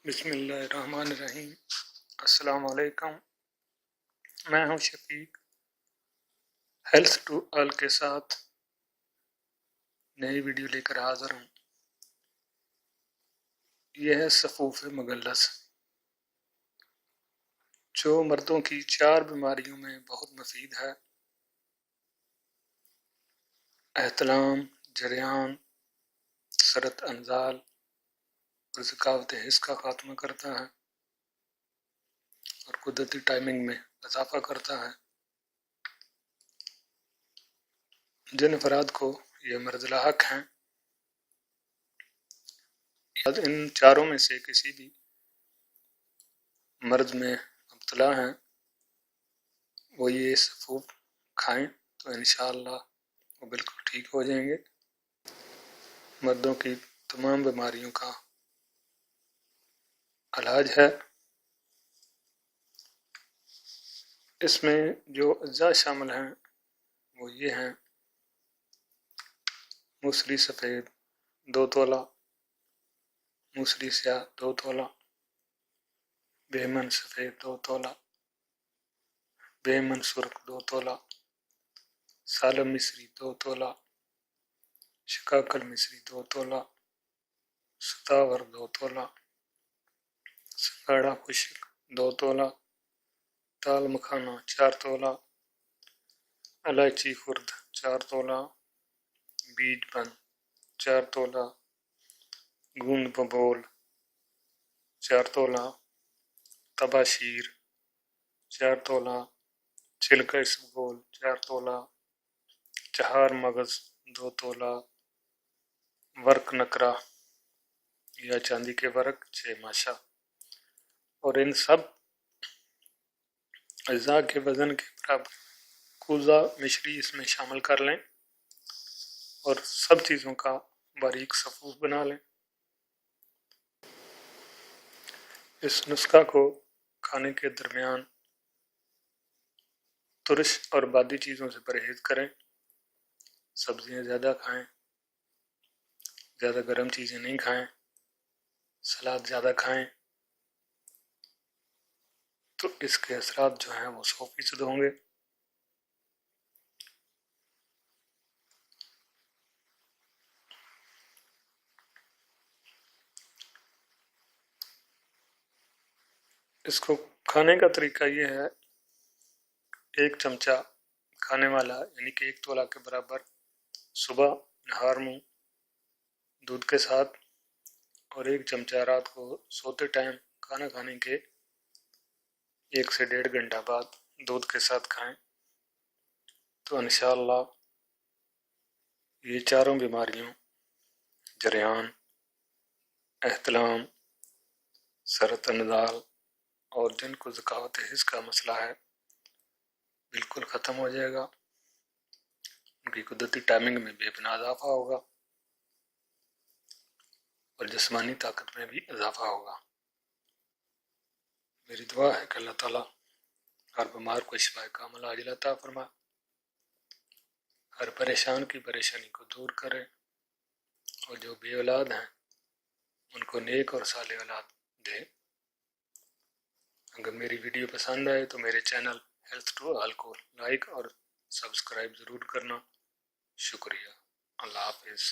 بسم اللہ الرحمن الرحیم۔ السلام علیکم، میں ہوں شفیق، ہیلتھ ٹو آل کے ساتھ نئی ویڈیو لے کر حاضر ہوں۔ یہ ہے صفوف مغلظ، جو مردوں کی 4 بیماریوں میں بہت مفید ہے: احتلام، جریان، سرط انزال اور ذکاوت حس کا خاتمہ کرتا ہے اور قدرتی ٹائمنگ میں اضافہ کرتا ہے۔ جن افراد کو یہ مرض لاحق ہیں، ان 4 میں سے کسی بھی مرض میں مبتلا ہیں، وہ یہ صفوف کھائیں تو انشاءاللہ وہ بالکل ٹھیک ہو جائیں گے۔ مردوں کی تمام بیماریوں کا علاج ہے۔ اس میں جو اجزاء شامل ہیں وہ یہ ہیں: موسلی سفید 2 تولہ، موسلی سیاہ 2 تولہ، بیمن سفید 2 تولہ، بیمن سرخ 2 تولہ، سالم مصری 2 تولہ، شکاکل مصری 2 تولہ، ستاور 2 تولہ، سنگاڑا خشک 2 تولہ، دال مکھانا 4 تولہ، الائچی خرد 4 تولہ، بیج بند 4 تولہ، گوند ببول 4 تولہ، تباشیر 4 تولہ، چھلکا اسبگول 4 تولہ، چہار مغز 2 تولہ، ورق نکرا یا چاندی کے ورق 6 ماشا، اور ان سب اجزاء کے وزن کے برابر کوزہ مشری اس میں شامل کر لیں اور سب چیزوں کا باریک صفوف بنا لیں۔ اس نسخہ کو کھانے کے درمیان ترش اور بادی چیزوں سے پرہیز کریں، سبزیاں زیادہ کھائیں، زیادہ گرم چیزیں نہیں کھائیں، سلاد زیادہ کھائیں، تو اس کے اثرات جو ہیں وہ 100% ہوں گے۔ اس کو کھانے کا طریقہ یہ ہے: 1 چمچہ کھانے والا یعنی کہ 1 تولہ کے برابر صبح نہار منہ دودھ کے ساتھ، اور 1 چمچہ رات کو سوتے ٹائم کھانا کھانے کے 1 سے 1.5 گھنٹہ بعد دودھ کے ساتھ کھائیں، تو انشاءاللہ یہ 4 بیماریوں، جریان، احتلام، سرط انزال اور جن کو ذکاوت حس کا مسئلہ ہے، بالکل ختم ہو جائے گا۔ ان کی قدرتی ٹائمنگ میں بے پناہ اضافہ ہوگا اور جسمانی طاقت میں بھی اضافہ ہوگا۔ میری دعا ہے کہ اللہ تعالیٰ ہر بیمار کو شفاء کامل عاجلہ عطا فرمائے، ہر پریشان کی پریشانی کو دور کرے، اور جو بے اولاد ہیں ان کو نیک اور صالح اولاد دے۔ اگر میری ویڈیو پسند آئے تو میرے چینل ہیلتھ ٹو آل کو لائک اور سبسکرائب ضرور کرنا۔ شکریہ۔ اللہ حافظ۔